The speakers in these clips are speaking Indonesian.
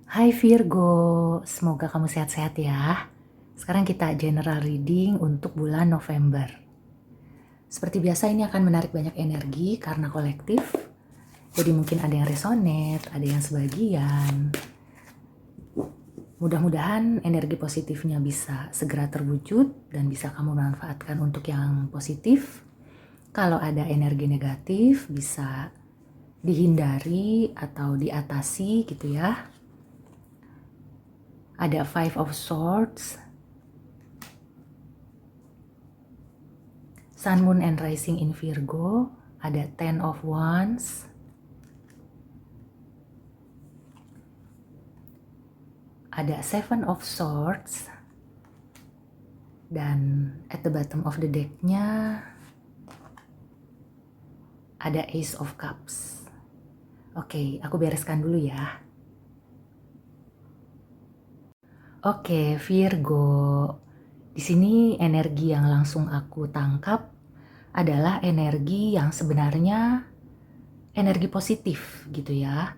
Hai Virgo, semoga kamu sehat-sehat ya. Sekarang kita general reading untuk bulan November. Seperti biasa ini akan menarik banyak energi karena kolektif. Jadi mungkin ada yang resonate, ada yang sebagian. Mudah-mudahan energi positifnya bisa segera terwujud dan bisa kamu manfaatkan untuk yang positif. Kalau ada energi negatif bisa dihindari atau diatasi gitu ya. Ada Five of Swords, Sun, Moon, and Rising in Virgo. Ada Ten of Wands, ada Seven of Swords, dan at the bottom of the deck-nya ada Ace of Cups. Oke, aku bereskan dulu ya. Oke, Virgo. Di sini energi yang langsung aku tangkap adalah energi yang sebenarnya energi positif gitu ya.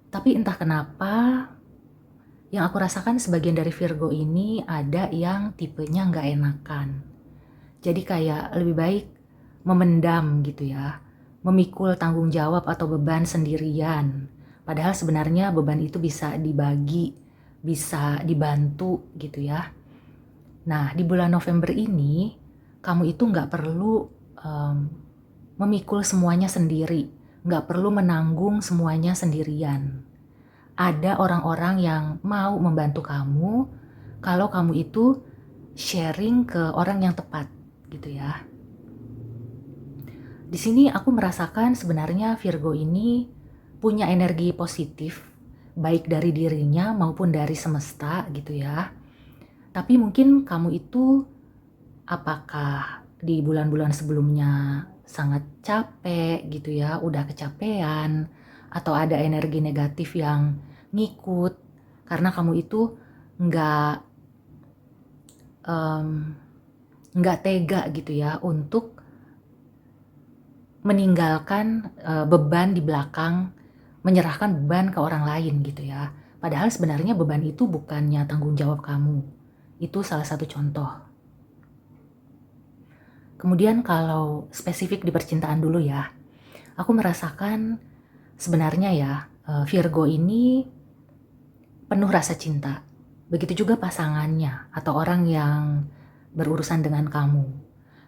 Tapi entah kenapa yang aku rasakan sebagian dari Virgo ini ada yang tipenya nggak enakan. Jadi kayak lebih baik memendam gitu ya. Memikul tanggung jawab atau beban sendirian. Padahal sebenarnya beban itu bisa dibagi, bisa dibantu gitu ya. Nah, di bulan November ini, kamu itu nggak perlu memikul semuanya sendiri. Nggak perlu menanggung semuanya sendirian. Ada orang-orang yang mau membantu kamu kalau kamu itu sharing ke orang yang tepat gitu ya. Di sini aku merasakan sebenarnya Virgo ini punya energi positif baik dari dirinya maupun dari semesta gitu ya. Tapi mungkin kamu itu apakah di bulan-bulan sebelumnya sangat capek gitu ya, udah kecapean, atau ada energi negatif yang ngikut karena kamu itu nggak nggak tega gitu ya untuk meninggalkan beban di belakang, menyerahkan beban ke orang lain gitu ya. Padahal sebenarnya beban itu bukannya tanggung jawab kamu. Itu salah satu contoh. Kemudian kalau spesifik di percintaan dulu ya, aku merasakan sebenarnya ya Virgo ini penuh rasa cinta. Begitu juga pasangannya atau orang yang berurusan dengan kamu.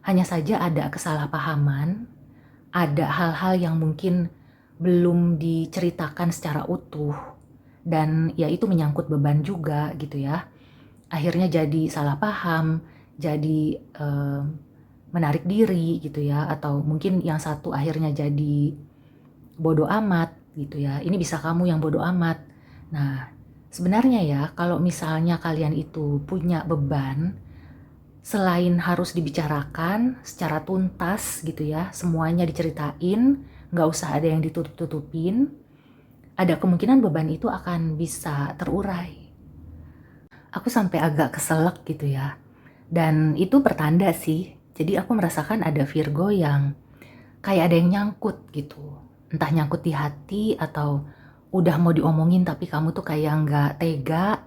Hanya saja ada kesalahpahaman, ada hal-hal yang mungkin belum diceritakan secara utuh, dan ya itu menyangkut beban juga gitu ya. Akhirnya jadi salah paham, jadi menarik diri gitu ya, atau mungkin yang satu akhirnya jadi bodoh amat gitu ya. Ini bisa kamu yang bodoh amat. Nah, sebenarnya ya kalau misalnya kalian itu punya beban, selain harus dibicarakan secara tuntas gitu ya, semuanya diceritain, nggak usah ada yang ditutup-tutupin, ada kemungkinan beban itu akan bisa terurai. Aku sampai agak keselak gitu ya, dan itu pertanda sih. Jadi aku merasakan ada Virgo yang kayak ada yang nyangkut gitu. Entah nyangkut di hati atau udah mau diomongin tapi kamu tuh kayak nggak tega.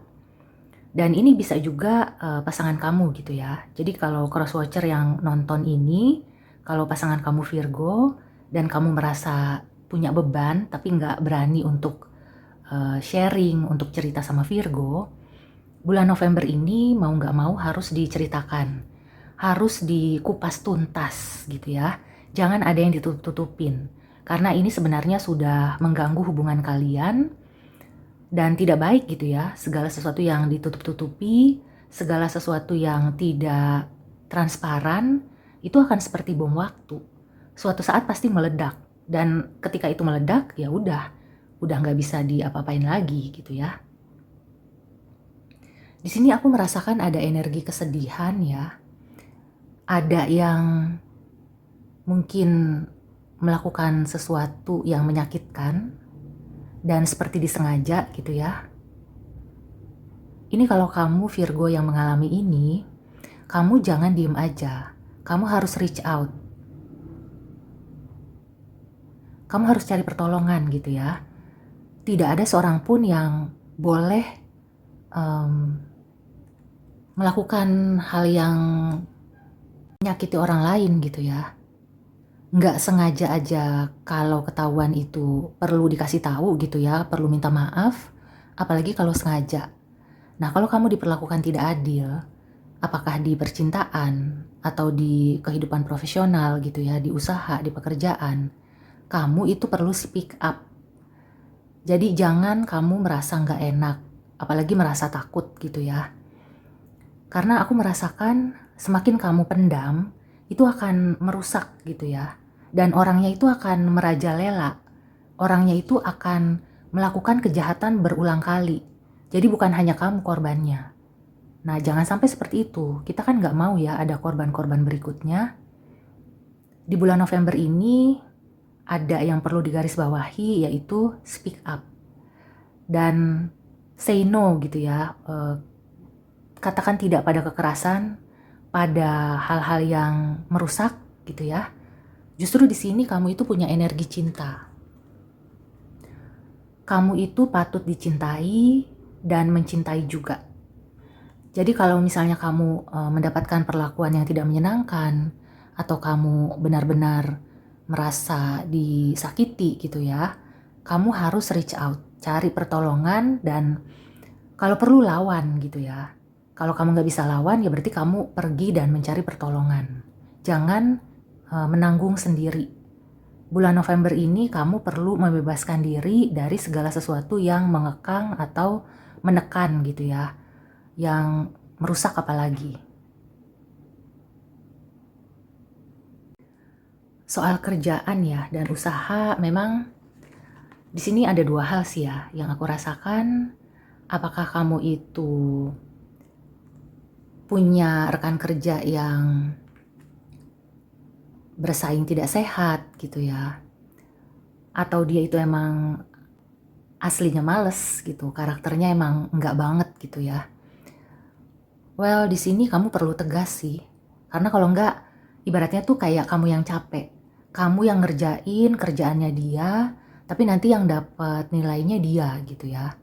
Dan ini bisa juga pasangan kamu gitu ya. Jadi kalau cross watcher yang nonton ini, kalau pasangan kamu Virgo dan kamu merasa punya beban tapi nggak berani untuk sharing, untuk cerita sama Virgo, bulan November ini mau nggak mau harus diceritakan. Harus dikupas tuntas gitu ya. Jangan ada yang ditutup-tutupin. Karena ini sebenarnya sudah mengganggu hubungan kalian. Dan tidak baik gitu ya, segala sesuatu yang ditutup-tutupi, segala sesuatu yang tidak transparan, itu akan seperti bom waktu. Suatu saat pasti meledak, dan ketika itu meledak, ya udah nggak bisa diapa-apain lagi gitu ya. Di sini aku merasakan ada energi kesedihan ya, ada yang mungkin melakukan sesuatu yang menyakitkan, dan seperti disengaja gitu ya. Ini kalau kamu Virgo yang mengalami ini, kamu jangan diem aja. Kamu harus reach out. Kamu harus cari pertolongan gitu ya. Tidak ada seorang pun yang boleh melakukan hal yang menyakiti orang lain gitu ya. Nggak sengaja aja kalau ketahuan itu perlu dikasih tahu gitu ya, perlu minta maaf, apalagi kalau sengaja. Nah, kalau kamu diperlakukan tidak adil, apakah di percintaan atau di kehidupan profesional gitu ya, di usaha, di pekerjaan, kamu itu perlu speak up. Jadi jangan kamu merasa nggak enak, apalagi merasa takut gitu ya. Karena aku merasakan semakin kamu pendam, itu akan merusak gitu ya. Dan orangnya itu akan merajalela. Orangnya itu akan melakukan kejahatan berulang kali. Jadi bukan hanya kamu korbannya. Nah, jangan sampai seperti itu. Kita kan nggak mau ya ada korban-korban berikutnya. Di bulan November ini ada yang perlu digarisbawahi, yaitu speak up. Dan say no gitu ya. Katakan tidak pada kekerasan, pada hal-hal yang merusak gitu ya. Justru di sini kamu itu punya energi cinta. Kamu itu patut dicintai dan mencintai juga. Jadi kalau misalnya kamu mendapatkan perlakuan yang tidak menyenangkan, atau kamu benar-benar merasa disakiti gitu ya, kamu harus reach out, cari pertolongan, dan kalau perlu lawan gitu ya. Kalau kamu nggak bisa lawan, ya berarti kamu pergi dan mencari pertolongan. Jangan menanggung sendiri. Bulan November ini kamu perlu membebaskan diri dari segala sesuatu yang mengekang atau menekan gitu ya, yang merusak apalagi. Soal kerjaan ya dan usaha, memang di sini ada dua hal sih ya yang aku rasakan. Apakah kamu itu punya rekan kerja yang bersaing tidak sehat gitu ya, atau dia itu emang aslinya males gitu, karakternya emang enggak banget gitu ya. Well, di sini kamu perlu tegas sih, karena kalau enggak, ibaratnya tuh kayak kamu yang capek, kamu yang ngerjain kerjaannya dia, tapi nanti yang dapat nilainya dia gitu ya.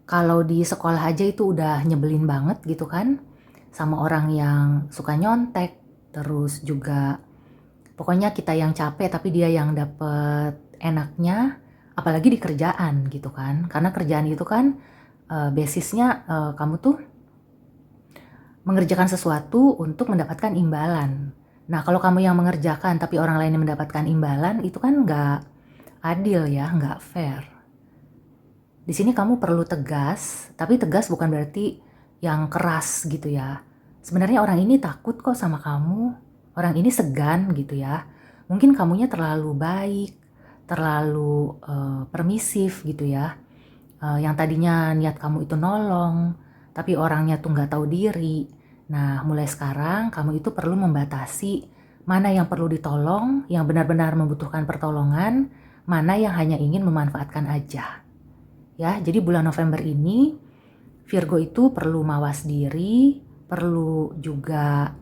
Kalau di sekolah aja itu udah nyebelin banget gitu kan, sama orang yang suka nyontek, terus juga pokoknya kita yang capek tapi dia yang dapet enaknya, apalagi di kerjaan gitu kan. Karena kerjaan itu kan basisnya kamu tuh mengerjakan sesuatu untuk mendapatkan imbalan. Nah, kalau kamu yang mengerjakan tapi orang lain yang mendapatkan imbalan, itu kan nggak adil ya, nggak fair. Di sini kamu perlu tegas, tapi tegas bukan berarti yang keras gitu ya. Sebenarnya orang ini takut kok sama kamu, orang ini segan gitu ya. Mungkin kamunya terlalu baik, terlalu permisif gitu ya. Yang tadinya niat kamu itu nolong, tapi orangnya tuh nggak tahu diri. Nah, mulai sekarang kamu itu perlu membatasi mana yang perlu ditolong, yang benar-benar membutuhkan pertolongan, mana yang hanya ingin memanfaatkan aja. Ya, jadi bulan November ini Virgo itu perlu mawas diri, perlu juga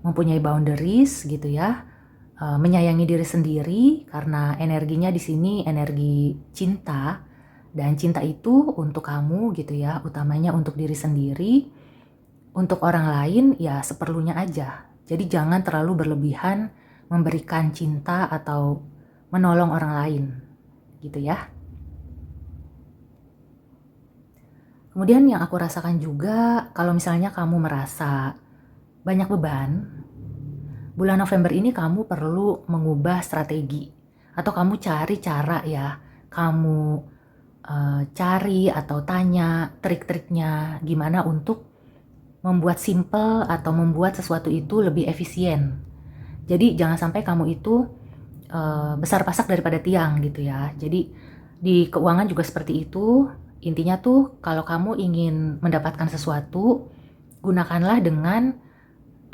mempunyai boundaries gitu ya, menyayangi diri sendiri karena energinya di sini energi cinta, dan cinta itu untuk kamu gitu ya, utamanya untuk diri sendiri. Untuk orang lain ya seperlunya aja. Jadi jangan terlalu berlebihan memberikan cinta atau menolong orang lain gitu ya. Kemudian yang aku rasakan juga, kalau misalnya kamu merasa banyak beban, bulan November ini kamu perlu mengubah strategi. Atau kamu cari cara ya, kamu cari atau tanya trik-triknya gimana untuk membuat simple atau membuat sesuatu itu lebih efisien. Jadi jangan sampai kamu itu besar pasak daripada tiang gitu ya. Jadi di keuangan juga seperti itu. Intinya tuh kalau kamu ingin mendapatkan sesuatu, gunakanlah dengan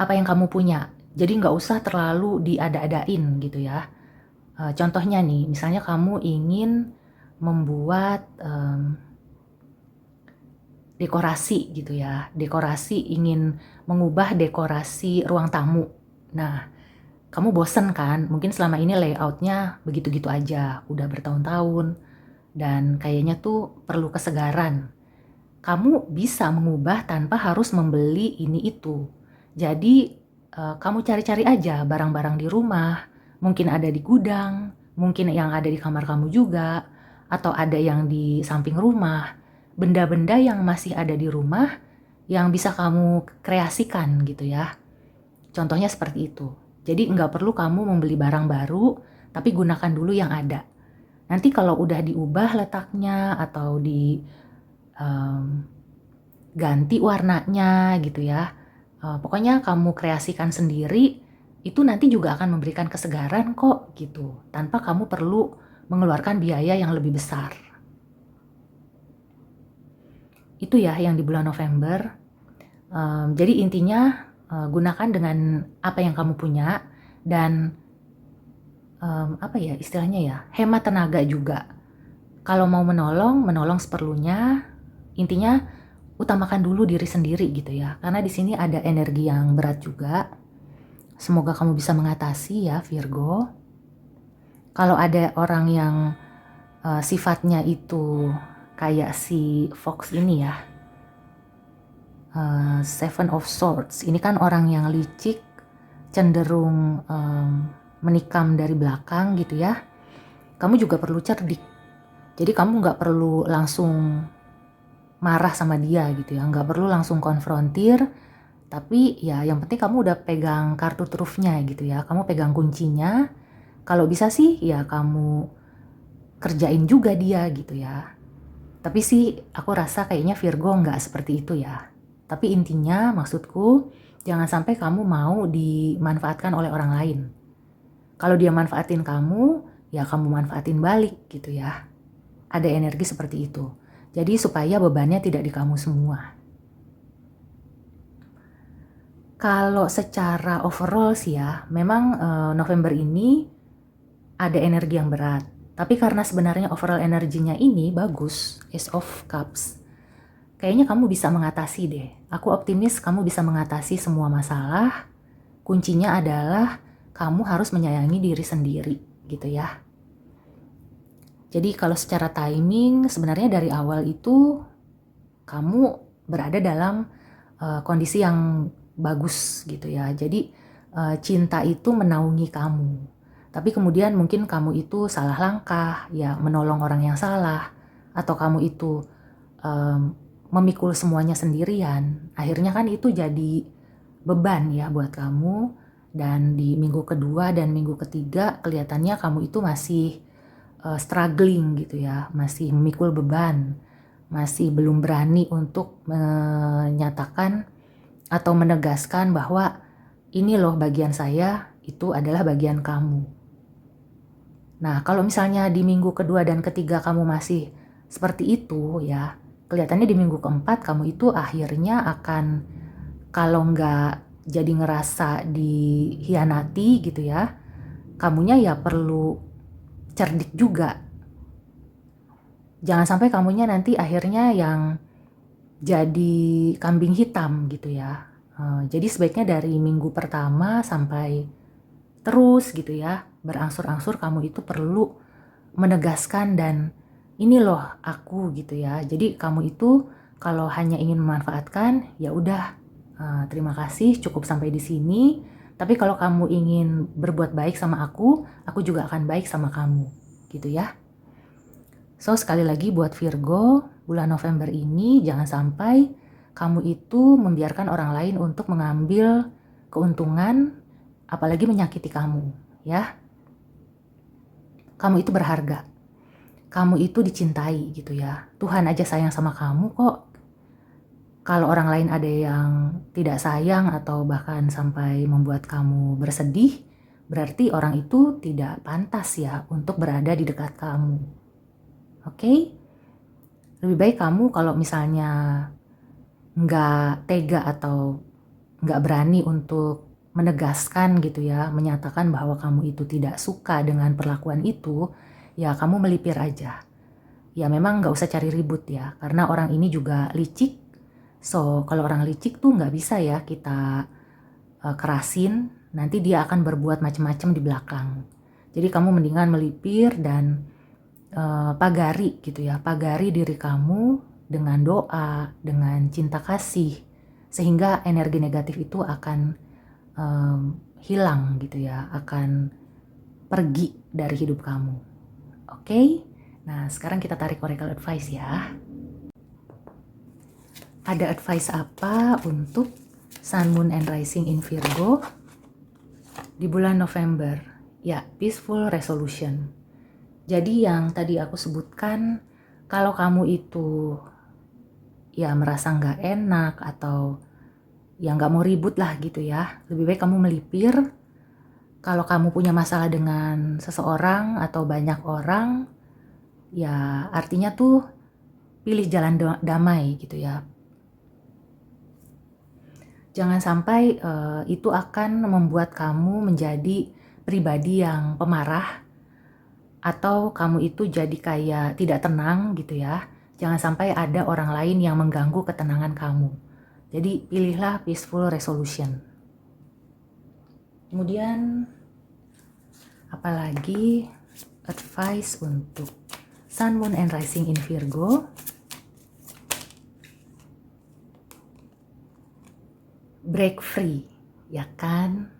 apa yang kamu punya. Jadi nggak usah terlalu diada-adain gitu ya. Contohnya nih, misalnya kamu ingin membuat dekorasi gitu ya. Dekorasi, ingin mengubah dekorasi ruang tamu. Nah, kamu bosen kan? Mungkin selama ini layoutnya begitu-gitu aja, udah bertahun-tahun. dan kayaknya tuh perlu kesegaran. Kamu bisa mengubah tanpa harus membeli ini itu. Jadi kamu cari-cari aja barang-barang di rumah, mungkin ada di gudang, mungkin yang ada di kamar kamu juga, atau ada yang di samping rumah. Benda-benda yang masih ada di rumah yang bisa kamu kreasikan gitu ya. Contohnya seperti itu. Jadi nggak perlu kamu membeli barang baru, tapi gunakan dulu yang ada. Nanti kalau udah diubah letaknya atau ganti warnanya gitu ya, pokoknya kamu kreasikan sendiri, itu nanti juga akan memberikan kesegaran kok gitu, tanpa kamu perlu mengeluarkan biaya yang lebih besar. Itu ya yang di bulan November. Jadi intinya gunakan dengan apa yang kamu punya dan apa ya istilahnya ya, hemat tenaga juga. Kalau mau menolong seperlunya. Intinya utamakan dulu diri sendiri gitu ya, karena di sini ada energi yang berat juga. Semoga kamu bisa mengatasi ya Virgo. Kalau ada orang yang sifatnya itu kayak si Fox ini ya, Seven of Swords, ini kan orang yang licik, cenderung menikam dari belakang gitu ya. Kamu juga perlu cerdik. Jadi kamu nggak perlu langsung marah sama dia gitu ya, nggak perlu langsung konfrontir, tapi ya yang penting kamu udah pegang kartu trufnya gitu ya, kamu pegang kuncinya. Kalau bisa sih ya kamu kerjain juga dia gitu ya. Tapi sih aku rasa kayaknya Virgo nggak seperti itu ya. Tapi intinya maksudku jangan sampai kamu mau dimanfaatkan oleh orang lain. Kalau dia manfaatin kamu, ya kamu manfaatin balik gitu ya. Ada energi seperti itu. Jadi supaya bebannya tidak di kamu semua. Kalau secara overall sih ya, memang November ini ada energi yang berat. Tapi karena sebenarnya overall energinya ini bagus, Ace of Cups, kayaknya kamu bisa mengatasi deh. Aku optimis kamu bisa mengatasi semua masalah. Kuncinya adalah kamu harus menyayangi diri sendiri gitu ya. Jadi kalau secara timing sebenarnya dari awal itu kamu berada dalam kondisi yang bagus gitu ya. Jadi cinta itu menaungi kamu. Tapi kemudian mungkin kamu itu salah langkah, ya menolong orang yang salah, atau kamu itu memikul semuanya sendirian. Akhirnya kan itu jadi beban ya buat kamu. Dan di minggu kedua dan minggu ketiga kelihatannya kamu itu masih struggling gitu ya, masih memikul beban, masih belum berani untuk menyatakan atau menegaskan bahwa ini loh bagian saya, itu adalah bagian kamu. Nah, kalau misalnya di minggu kedua dan ketiga kamu masih seperti itu ya, kelihatannya di minggu keempat kamu itu akhirnya akan, kalau nggak jadi ngerasa dihianati gitu ya, kamunya ya perlu cerdik juga. Jangan sampai kamunya nanti akhirnya yang jadi kambing hitam gitu ya. Jadi sebaiknya dari minggu pertama sampai terus gitu ya, berangsur-angsur kamu itu perlu menegaskan dan ini loh aku gitu ya. Jadi kamu itu kalau hanya ingin memanfaatkan ya udah, terima kasih cukup sampai di sini. Tapi kalau kamu ingin berbuat baik sama aku juga akan baik sama kamu gitu ya. So sekali lagi buat Virgo, bulan November ini jangan sampai kamu itu membiarkan orang lain untuk mengambil keuntungan, apalagi menyakiti kamu ya. Kamu itu berharga, kamu itu dicintai gitu ya. Tuhan aja sayang sama kamu kok. Kalau orang lain ada yang tidak sayang atau bahkan sampai membuat kamu bersedih, berarti orang itu tidak pantas ya untuk berada di dekat kamu. Oke? Lebih baik kamu kalau misalnya nggak tega atau nggak berani untuk menegaskan gitu ya, menyatakan bahwa kamu itu tidak suka dengan perlakuan itu, ya kamu melipir aja. Ya memang nggak usah cari ribut ya, karena orang ini juga licik. So kalau orang licik tuh nggak bisa ya kita kerasin, nanti dia akan berbuat macam-macam di belakang. Jadi kamu mendingan melipir dan pagari gitu ya, pagari diri kamu dengan doa, dengan cinta kasih, sehingga energi negatif itu akan hilang gitu ya, akan pergi dari hidup kamu. Oke? Nah, sekarang kita tarik oracle advice ya. Ada advice apa untuk Sun, Moon, and Rising in Virgo di bulan November? Ya, peaceful resolution. Jadi yang tadi aku sebutkan, kalau kamu itu ya merasa nggak enak atau ya nggak mau ribut lah gitu ya, lebih baik kamu melipir. Kalau kamu punya masalah dengan seseorang atau banyak orang, ya artinya tuh pilih jalan damai gitu ya. Jangan sampai itu akan membuat kamu menjadi pribadi yang pemarah, atau kamu itu jadi kayak tidak tenang gitu ya. Jangan sampai ada orang lain yang mengganggu ketenangan kamu. Jadi pilihlah peaceful resolution. Kemudian apalagi advice untuk Sun, Moon, and Rising in Virgo. Break free, ya kan?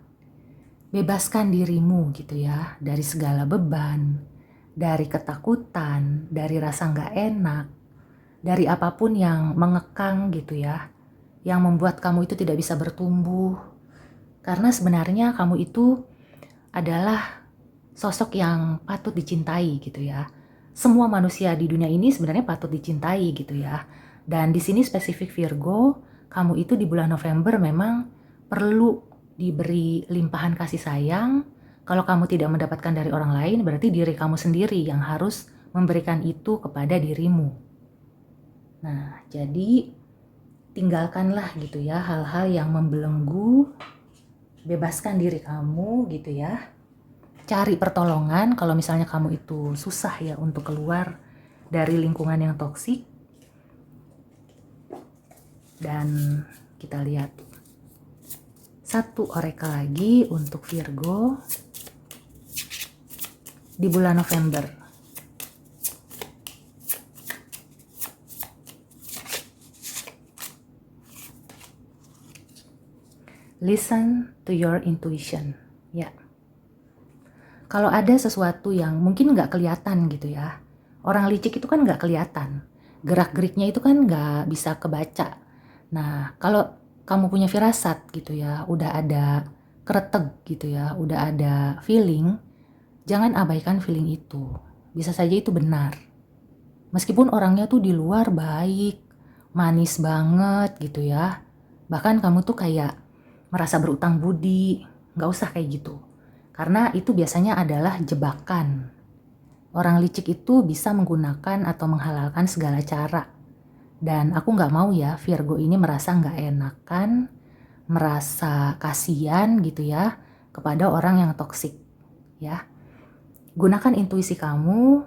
Bebaskan dirimu gitu ya dari segala beban, dari ketakutan, dari rasa nggak enak, dari apapun yang mengekang gitu ya, yang membuat kamu itu tidak bisa bertumbuh. Karena sebenarnya kamu itu adalah sosok yang patut dicintai gitu ya. Semua manusia di dunia ini sebenarnya patut dicintai gitu ya. Dan di sini spesifik Virgo, kamu itu di bulan November memang perlu diberi limpahan kasih sayang. Kalau kamu tidak mendapatkan dari orang lain, berarti diri kamu sendiri yang harus memberikan itu kepada dirimu. Nah, jadi tinggalkanlah gitu ya hal-hal yang membelenggu, bebaskan diri kamu gitu ya. Cari pertolongan kalau misalnya kamu itu susah ya untuk keluar dari lingkungan yang toksik. Dan kita lihat satu oracle lagi untuk Virgo di bulan November. Listen to your intuition. Ya. Kalau ada sesuatu yang mungkin nggak kelihatan gitu ya. Orang licik itu kan nggak kelihatan. Gerak-geriknya itu kan nggak bisa kebaca. Nah, kalau kamu punya firasat gitu ya, udah ada kretek gitu ya, udah ada feeling, jangan abaikan feeling itu. Bisa saja itu benar. Meskipun orangnya tuh di luar baik, manis banget gitu ya. Bahkan kamu tuh kayak merasa berutang budi, nggak usah kayak gitu. Karena itu biasanya adalah jebakan. Orang licik itu bisa menggunakan atau menghalalkan segala cara. Dan aku nggak mau ya Virgo ini merasa nggak enakan, merasa kasihan gitu ya kepada orang yang toksik ya. Gunakan intuisi kamu,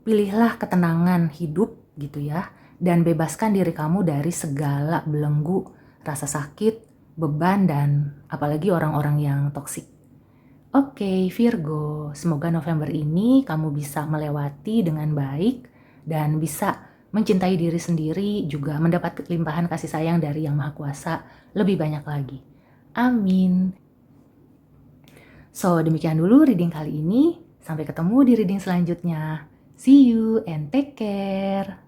pilihlah ketenangan hidup gitu ya, dan bebaskan diri kamu dari segala belenggu, rasa sakit, beban, dan apalagi orang-orang yang toksik. Oke, Virgo, semoga November ini kamu bisa melewati dengan baik dan bisa mencintai diri sendiri, juga mendapat limpahan kasih sayang dari Yang Maha Kuasa lebih banyak lagi. Amin. So, demikian dulu reading kali ini. Sampai ketemu di reading selanjutnya. See you and take care.